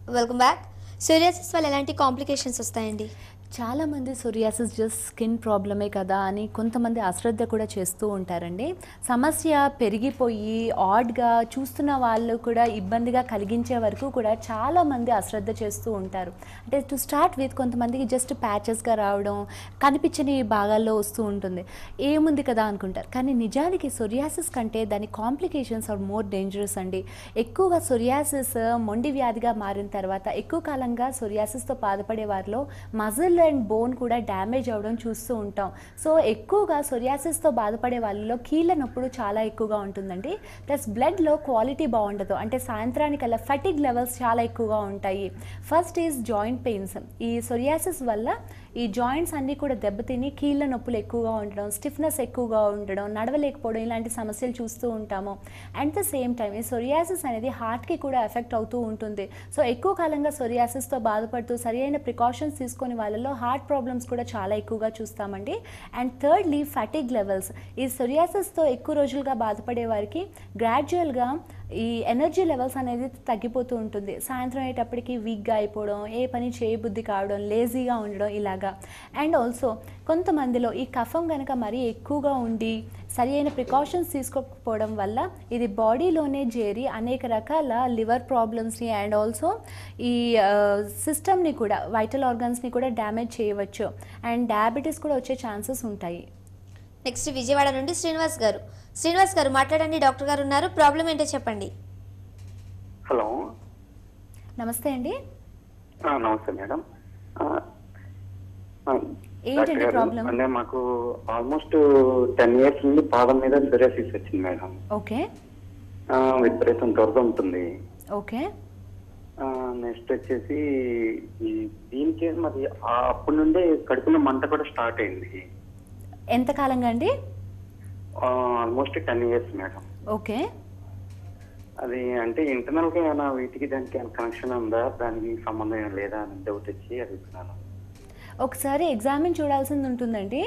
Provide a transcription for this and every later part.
Welcome back. Psoriasis వల్ల ఎలాంటి complications వస్తాయండి? చాలామంది సోరియాసిస్ జస్ట్ స్కిన్ ప్రాబ్లమే కదా అని కొంతమంది అశ్రద్ధ కూడా చేస్తూ ఉంటారండి. సమస్య పెరిగిపోయి ఆడ్గా చూస్తున్న వాళ్ళు కూడా ఇబ్బందిగా కలిగించే వరకు కూడా చాలామంది అశ్రద్ధ చేస్తూ ఉంటారు. అంటే టు స్టార్ట్ విత్ కొంతమందికి జస్ట్ ప్యాచెస్గా రావడం, కనిపించని భాగాల్లో వస్తూ ఉంటుంది, ఏముంది కదా అనుకుంటారు. కానీ నిజానికి సోరియాసిస్ కంటే దాని కాంప్లికేషన్స్ ఆర్ మోర్ డేంజరస్ అండి. ఎక్కువగా సోరియాసిస్ మొండి వ్యాధిగా మారిన తర్వాత ఎక్కువ కాలంగా సోరియాసిస్తో బాధపడే వారిలో మజిల్ అండ్ బోన్ కూడా డ్యామేజ్ అవ్వడం చూస్తూ ఉంటాం. సో ఎక్కువగా సోరియాసిస్తో బాధపడే వాళ్ళలో కీళ్ళ నొప్పుడు చాలా ఎక్కువగా ఉంటుందండి. ప్లస్ బ్లడ్లో క్వాలిటీ బాగుండదు, అంటే సాయంత్రానికల్లా ఫటిగ్ లెవెల్స్ చాలా ఎక్కువగా ఉంటాయి. First is joint pains. ఈ సోరియాసిస్ వల్ల ఈ జాయింట్స్ అన్నీ కూడా దెబ్బతిని కీళ్ళ నొప్పులు ఎక్కువగా ఉండడం, స్టిఫ్నెస్ ఎక్కువగా ఉండడం, నడవలేకపోవడం, ఇలాంటి సమస్యలు చూస్తూ ఉంటాము. అట్ ద సేమ్ టైం ఈ సోరియాసిస్ అనేది హార్ట్కి కూడా ఎఫెక్ట్ అవుతూ ఉంటుంది. సో ఎక్కువ కాలంగా సోరియాసిస్తో బాధపడుతూ సరైన ప్రికాషన్స్ తీసుకునే వాళ్ళలో హార్ట్ ప్రాబ్లమ్స్ కూడా చాలా ఎక్కువగా చూస్తామండి. And thirdly fatigue levels. ఈ సోరియాసిస్తో ఎక్కువ రోజులుగా బాధపడే వారికి గ్రాడ్యువల్గా ఈ ఎనర్జీ లెవెల్స్ అనేది తగ్గిపోతూ ఉంటుంది. సాయంత్రం అయ్యేటప్పటికి వీక్గా అయిపోవడం, ఏ పని చేయబుద్ధి కావడం, లేజీగా ఉండడం ఇలాగా. అండ్ ఆల్సో కొంతమందిలో ఈ కఫం కనుక మరీ ఎక్కువగా ఉండి సరి అయిన ప్రికాషన్స్ తీసుకోకపోవడం వల్ల ఇది బాడీలోనే చేరి అనేక రకాల లివర్ ప్రాబ్లమ్స్ని అండ్ ఆల్సో ఈ సిస్టమ్ని కూడా, వైటల్ ఆర్గన్స్ని కూడా డ్యామేజ్ చేయవచ్చు. అండ్ డయాబెటీస్ కూడా వచ్చే ఛాన్సెస్ ఉంటాయి. నెక్స్ట్ విజయవాడ నుండి శ్రీనివాస్ గారు. శ్రీనివాస్ గారు మాట్లాడండి, డాక్టర్ గారు ఉన్నారు. ప్రాబ్లం ఏంటో చెప్పండి. హలో, నమస్తే అండి. నమస్తే మేడం. ఏంటండి ప్రాబ్లం? అంటే మాకు ఆల్మోస్ట్ 10 years నుండి పాదం మీద సోరియాసిస్ వచ్చింది మేడం. ఓకే. విపరీతం దురద ఉంటుంది. ఓకే. నెక్స్ట్ వచ్చేసి దీనికి మరి అప్పటి నుండి కడుపులో మంట కూడా స్టార్ట్ అయింది. ఎంత కాలంగా అండి? Almost 10 years madam. ఓకే. అది అంటే ఇంటర్నల్ గా ఏమైనా వీటికి దానికి కనెక్షన్ ఉందా, దానికి సంబంధం ఏం లేదా అని డౌట్ వచ్చి అడుగుతున్నాను. ఒకసారి ఎగ్జామిన్ చూడాల్సింది ఉంటుందండి.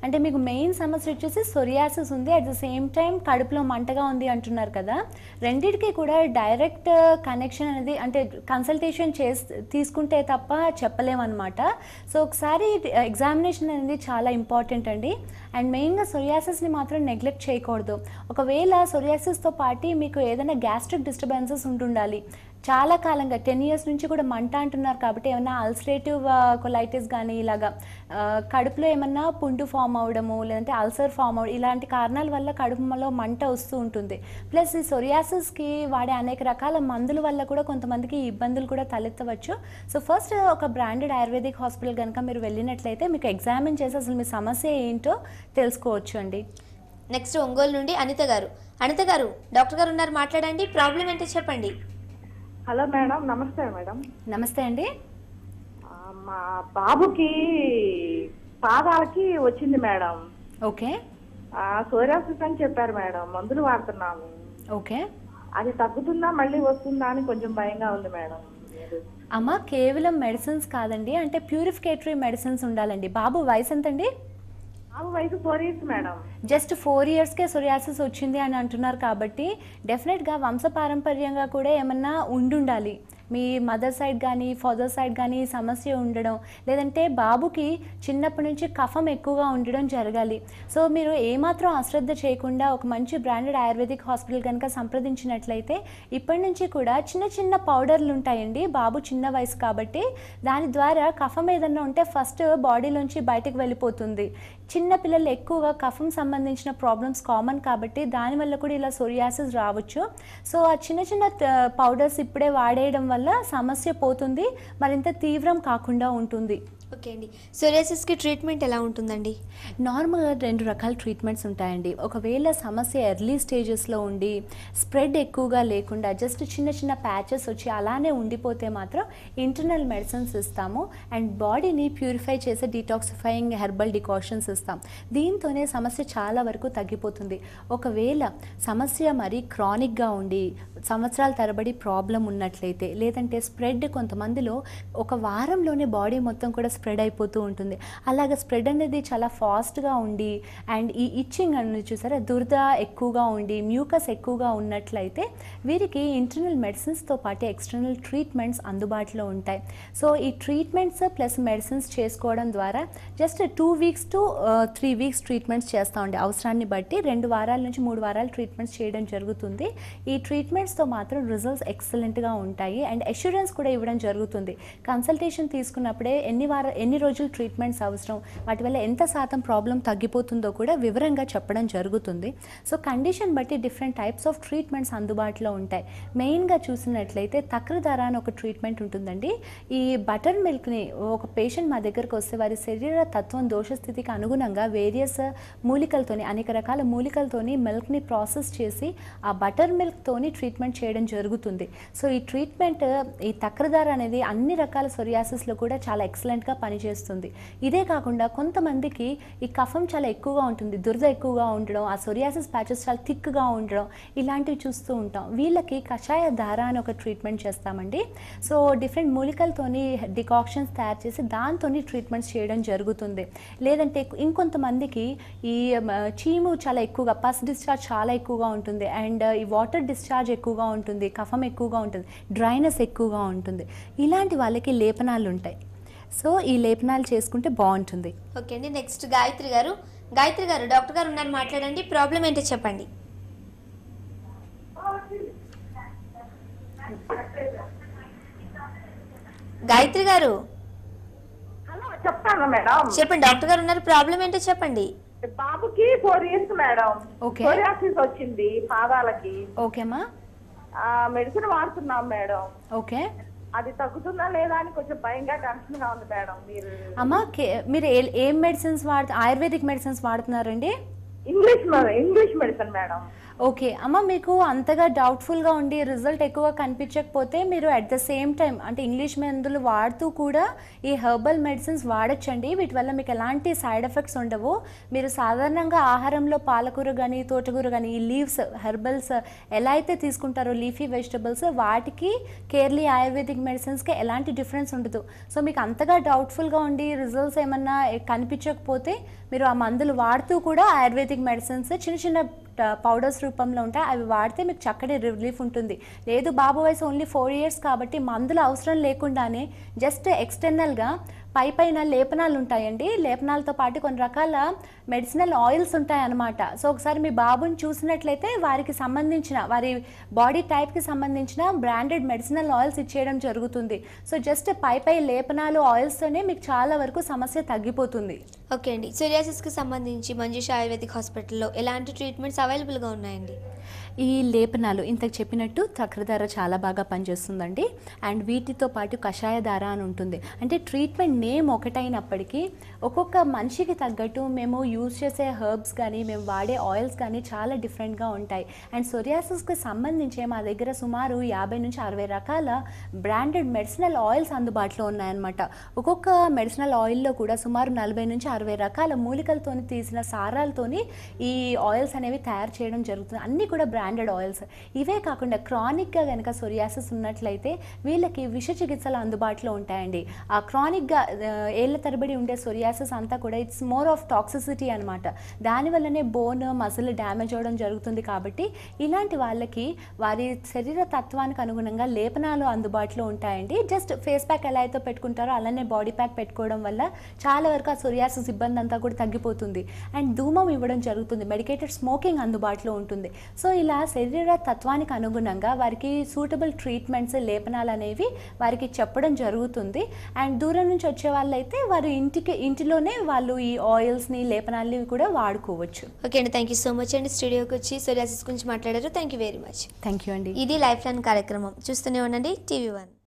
అంటే మీకు మెయిన్ సమస్య వచ్చేసి సోరియాసిస్ ఉంది, అట్ ద సేమ్ టైం కడుపులో మంటగా ఉంది అంటున్నారు కదా. రెండింటికి కూడా డైరెక్ట్ కనెక్షన్ అనేది, అంటే కన్సల్టేషన్ తీసుకుంటే తప్ప చెప్పలేమన్నమాట. సో ఒకసారి ఎగ్జామినేషన్ అనేది చాలా ఇంపార్టెంట్ అండి. అండ్ మెయిన్గా సోరియాసిస్ని మాత్రం నెగ్లెక్ట్ చేయకూడదు. ఒకవేళ సోరియాసిస్తో పాటు మీకు ఏదైనా గ్యాస్ట్రిక్ డిస్టర్బెన్సెస్ ఉంటుండాలి. చాలా కాలంగా 10 years నుంచి కూడా మంట అంటున్నారు కాబట్టి ఏమైనా అల్సరేటివ్ కొలైటిస్ కానీ ఇలాగా కడుపులో ఏమన్నా పుండు ఫామ్ అవడము, లేదంటే అల్సర్ ఫామ్ అవడం, ఇలాంటి కారణాల వల్ల కడుపులో మంట వస్తూ ఉంటుంది. ప్లస్ ఈ సోరియాసిస్కి వాడే అనేక రకాల మందుల వల్ల కూడా కొంతమందికి ఇబ్బందులు కూడా తలెత్తవచ్చు. సో ఫస్ట్ ఒక బ్రాండెడ్ ఆయుర్వేదిక్ హాస్పిటల్ కనుక మీరు వెళ్ళినట్లయితే మీకు ఎగ్జామిన్ చేసి అసలు మీ సమస్య ఏంటో తెలుసుకోవచ్చు అండి. నెక్స్ట్ ఒంగోలు నుండి అనిత గారు. అనిత గారు, డాక్టర్ గారు ఉన్నారు, మాట్లాడండి. ప్రాబ్లం ఏంటో చెప్పండి. హలో మేడం, నమస్తే మేడం. నమస్తే అండి. మా బాబుకి పాదాలకి వచ్చింది మేడం. ఓకే. సోరియాసిస్ అని చెప్పారు మేడం, మందులు వాడుతున్నాము. ఓకే. అది తగ్గుతుందా మళ్ళీ వస్తుందా అని కొంచెం భయంగా ఉంది మేడం. అమ్మ, కేవలం మెడిసిన్స్ కాదండి, అంటే ప్యూరిఫికేటరీ మెడిసిన్స్ ఉండాలండి. బాబు వయసు ఎంతండి? బాబు వయసు 4 years మేడం. జస్ట్ 4 yearsకే సోరియాసిస్ వచ్చింది అని అంటున్నారు కాబట్టి డెఫినెట్గా వంశపారంపర్యంగా కూడా ఏమన్నా ఉండాలి. మీ మదర్ సైడ్ కానీ ఫాదర్ సైడ్ కానీ సమస్య ఉండడం, లేదంటే బాబుకి చిన్నప్పటి నుంచి కఫం ఎక్కువగా ఉండడం జరగాలి. సో మీరు ఏమాత్రం అశ్రద్ధ చేయకుండా ఒక మంచి బ్రాండెడ్ ఆయుర్వేదిక్ హాస్పిటల్ కనుక సంప్రదించినట్లయితే ఇప్పటి నుంచి కూడా చిన్న చిన్న పౌడర్లు ఉంటాయండి. బాబు చిన్న వయసు కాబట్టి దాని ద్వారా కఫం ఏదన్నా ఉంటే ఫస్ట్ బాడీలోంచి బయటకు వెళ్ళిపోతుంది. చిన్నపిల్లలు ఎక్కువగా కఫం సంబంధించిన ప్రాబ్లమ్స్ కామన్ కాబట్టి దానివల్ల కూడా ఇలా సోరియాసిస్ రావచ్చు. సో ఆ చిన్న చిన్న పౌడర్స్ ఇప్పుడే వాడేయడం వల్ల సమస్య పోతుంది, మరింత తీవ్రం కాకుండా ఉంటుంది. ఓకే అండి. సోరియాసిస్కి ట్రీట్మెంట్ ఎలా ఉంటుందండి? నార్మల్గా 2 రకాల ట్రీట్మెంట్స్ ఉంటాయండి. ఒకవేళ సమస్య ఎర్లీ స్టేజెస్లో ఉండి స్ప్రెడ్ ఎక్కువగా లేకుండా జస్ట్ చిన్న చిన్న ప్యాచెస్ వచ్చి అలానే ఉండిపోతే మాత్రం ఇంటర్నల్ మెడిసిన్స్ ఇస్తాము. అండ్ బాడీని ప్యూరిఫై చేసే డీటాక్సిఫైయింగ్ హెర్బల్ డికాషన్స్ ఇస్తాం. దీంతోనే సమస్య చాలా వరకు తగ్గిపోతుంది. ఒకవేళ సమస్య మరీ క్రానిక్గా ఉండి సంవత్సరాల తరబడి ప్రాబ్లం ఉన్నట్లయితే, లేదంటే స్ప్రెడ్ కొంతమందిలో ఒక వారంలోనే బాడీ మొత్తం కూడా స్ప్రెడ్ అయిపోతూ ఉంటుంది. అలాగ స్ప్రెడ్ అనేది చాలా ఫాస్ట్గా ఉండి అండ్ ఈ ఇచ్చింగ్ అనేది చూసారా దురద ఎక్కువగా ఉండి మ్యూకస్ ఎక్కువగా ఉన్నట్లయితే వీరికి ఇంటర్నల్ మెడిసిన్స్తో పాటు ఎక్స్టర్నల్ ట్రీట్మెంట్స్ అందుబాటులో ఉంటాయి. సో ఈ ట్రీట్మెంట్స్ ప్లస్ మెడిసిన్స్ చేసుకోవడం ద్వారా just 2 weeks to 3 weeks treatments చేస్తామండి. అవసరాన్ని బట్టి 2 వారాల నుంచి 3 వారాలు ట్రీట్మెంట్స్ చేయడం జరుగుతుంది. ఈ ట్రీట్మెంట్స్తో మాత్రం రిజల్ట్స్ ఎక్సలెంట్గా ఉంటాయి అండ్ అష్యూరెన్స్ కూడా ఇవ్వడం జరుగుతుంది. కన్సల్టేషన్ తీసుకున్నప్పుడే ఎన్ని రోజులు ట్రీట్మెంట్స్ అవసరం, వాటి వల్ల ఎంత శాతం ప్రాబ్లం తగ్గిపోతుందో కూడా వివరంగా చెప్పడం జరుగుతుంది. సో కండిషన్ బట్టి డిఫరెంట్ టైప్స్ ఆఫ్ ట్రీట్మెంట్స్ అందుబాటులో ఉంటాయి. మెయిన్గా చూసినట్లయితే తక్రధార అని ఒక ట్రీట్మెంట్ ఉంటుందండి. ఈ బటర్ మిల్క్ని ఒక పేషెంట్ మా దగ్గరకు వస్తే వారి శరీర తత్వం దోషస్థితికి అనుగుణంగా వేరియస్ మూలికలతోని అనేక రకాల మూలికలతోని మిల్క్ని ప్రాసెస్ చేసి ఆ బటర్ మిల్క్తోని ట్రీట్మెంట్ చేయడం జరుగుతుంది. సో ఈ ట్రీట్మెంట్ ఈ తక్రధార అనేది అన్ని రకాల సొరియాసిస్లో కూడా చాలా ఎక్సలెంట్గా పనిచేస్తుంది. ఇదే కాకుండా కొంతమందికి ఈ కఫం చాలా ఎక్కువగా ఉంటుంది, దురద ఎక్కువగా ఉండడం, ఆ సొరియాసిస్ ప్యాచెస్ చాలా థిక్గా ఉండడం ఇలాంటివి చూస్తూ ఉంటాం. వీళ్ళకి కషాయ ధార అని ఒక ట్రీట్మెంట్ చేస్తామండి. సో డిఫరెంట్ మూలికలతోని డికాక్షన్స్ తయారు చేసి దాంతోని ట్రీట్మెంట్స్ చేయడం జరుగుతుంది. లేదంటే ఇంకొంతమందికి ఈ చీము చాలా ఎక్కువగా పస్ డిశ్చార్జ్ చాలా ఎక్కువగా ఉంటుంది అండ్ ఈ వాటర్ డిశ్చార్జ్ ఎక్కువగా ఉంటుంది, కఫం ఎక్కువగా ఉంటుంది, డ్రైనెస్ ఎక్కువగా ఉంటుంది. ఇలాంటి వాళ్ళకి లేపనాలు ఉంటాయి. సో ఈ లేపనాలు చేసుకుంటే బాగుంటుంది. ఓకే అండి. నెక్స్ట్ గాయత్రి గారు. గాయత్రి గారు, డాక్టర్ గారు ఉన్నారు, మాట్లాడండి. ప్రాబ్లం ఏంటో చెప్పండి. గాయత్రి గారు హలో, చెప్తాను మేడం. చెప్పండి. డాక్టర్ గారు ఉన్నారు, ప్రాబ్లం ఏంటో చెప్పండి. బాబుకి 4 years మేడం. ఓకే. సోరియాసిస్ వచ్చింది పాదాలకి. ఓకేమా. మెడిసిన్ వాడుతున్నాం మేడం. ఓకే. అది తగ్గుతుందా లేదా అని కొంచెం భయంగా టెన్షన్ గా ఉంది మేడం. అమ్మా మీరు ఏం మెడిసిన్స్ ఆయుర్వేదిక్ మెడిసిన్స్ వాడుతున్నారండి? English medicine madam. ఓకే అమ్మ, మీకు అంతగా డౌట్ఫుల్గా ఉండి రిజల్ట్ ఎక్కువ కనిపించకపోతే మీరు అట్ ద సేమ్ టైం అంటే ఇంగ్లీష్ మందులు వాడుతూ కూడా ఈ హెర్బల్ మెడిసిన్స్ వాడచ్చండి. వీటి వల్ల మీకు ఎలాంటి సైడ్ ఎఫెక్ట్స్ ఉండవు. మీరు సాధారణంగా ఆహారంలో పాలకూర కానీ తోటకూర కానీ ఈ లీవ్స్ హెర్బల్స్ ఎలా అయితే తీసుకుంటారో లీఫీ వెజిటబుల్స్ వాటికి కేర్లీ ఆయుర్వేదిక్ మెడిసిన్స్కి ఎలాంటి డిఫరెన్స్ ఉండదు. సో మీకు అంతగా డౌట్ఫుల్గా ఉండి రిజల్ట్స్ ఏమన్నా కనిపించకపోతే మీరు ఆ మందులు వాడుతూ కూడా ఆయుర్వేదిక్ మెడిసిన్స్ చిన్న చిన్న పౌడర్స్ రూపంలో ఉంటాయి, అవి వాడితే మీకు చక్కటి రిలీఫ్ ఉంటుంది. లేదు బాబు వయసు ఓన్లీ 4 years కాబట్టి మందులు అవసరం లేకుండానే జస్ట్ ఎక్స్టర్నల్గా పైన లేపనాలు ఉంటాయండి. లేపనాలతో పాటు కొన్ని రకాల మెడిసినల్ ఆయిల్స్ ఉంటాయన్నమాట. సో ఒకసారి మీ బాబుని చూసినట్లయితే వారికి సంబంధించిన వారి బాడీ టైప్కి సంబంధించిన బ్రాండెడ్ మెడిసినల్ ఆయిల్స్ ఇచ్చేయడం జరుగుతుంది. సో జస్ట్ పై లేపనాలు ఆయిల్స్తోనే మీకు చాలా వరకు సమస్య తగ్గిపోతుంది. ఓకే అండి. సోరియాసిస్కి సంబంధించి మంజుష ఆయుర్వేదిక్ హాస్పిటల్లో ఎలాంటి ట్రీట్మెంట్స్ అవైలబుల్గా ఉన్నాయండి? ఈ లేపనాలు ఇంతకు చెప్పినట్టు తక్రధార చాలా బాగా పనిచేస్తుందండి. అండ్ వీటితో పాటు కషాయ ధార అని ఉంటుంది. అంటే ట్రీట్మెంట్ నేమ్ ఒకటైనప్పటికీ ఒక్కొక్క మనిషికి తగ్గట్టు మేము యూజ్ చేసే హెర్బ్స్ కానీ మేము వాడే ఆయిల్స్ కానీ చాలా డిఫరెంట్గా ఉంటాయి. అండ్ సోరియాసిస్కి సంబంధించి మా దగ్గర సుమారు 50 నుంచి 60 రకాల బ్రాండెడ్ మెడిసినల్ ఆయిల్స్ అందుబాటులో ఉన్నాయన్నమాట. ఒక్కొక్క మెడిసినల్ ఆయిల్లో కూడా సుమారు 40 నుంచి 60 రకాల మూలికలతోని తీసిన సారాలతోని ఈ ఆయిల్స్ అనేవి తయారు చేయడం జరుగుతుంది. అన్నీ కూడా బ్రాండెడ్ ఆయిల్స్. ఇవే కాకుండా క్రానిక్గా కనుక సోరియాసిస్ ఉన్నట్లయితే వీళ్ళకి విష చికిత్సలు అందుబాటులో ఉంటాయండి. ఆ క్రానిక్గా ఏళ్ళ తరబడి ఉండే సోరియాసిస్ అంతా కూడా ఇట్స్ మోర్ ఆఫ్ టాక్సిసిటీ అనమాట. దానివల్లనే బోన్ మజిల్ డ్యామేజ్ అవ్వడం జరుగుతుంది. కాబట్టి ఇలాంటి వాళ్ళకి వారి శరీర తత్వానికి అనుగుణంగా లేపనాలు అందుబాటులో ఉంటాయండి. జస్ట్ ఫేస్ ప్యాక్ ఎలా అయితే పెట్టుకుంటారో అలానే బాడీ ప్యాక్ పెట్టుకోవడం వల్ల చాలా వరకు ఆ సోరియాసిస్ ఇబ్బంది అంతా కూడా తగ్గిపోతుంది. అండ్ ధూమం ఇవ్వడం జరుగుతుంది. మెడికేటెడ్ స్మోకింగ్ అందుబాటులో ఉంటుంది. సో ఇలా శరీర తత్వానికి అనుగుణంగా వారికి సూటబుల్ ట్రీట్మెంట్స్ లేపనాలు అనేవి వారికి చెప్పడం జరుగుతుంది. అండ్ దూరం నుంచి వచ్చే వాళ్ళైతే వారు ఇంటిలోనే వాళ్ళు ఈ ఆయిల్స్ని లేపనాలని కూడా వాడుకోవచ్చు. ఓకే అండి, థ్యాంక్ యూ సో మచ్ అండి. స్టూడియోకి వచ్చి సోరియాసిస్ గురించి మాట్లాడారు. Thank you very much. Thank you అండి. ఇది లైఫ్ లైన్ కార్యక్రమం. చూస్తూనే ఉండండి TV1.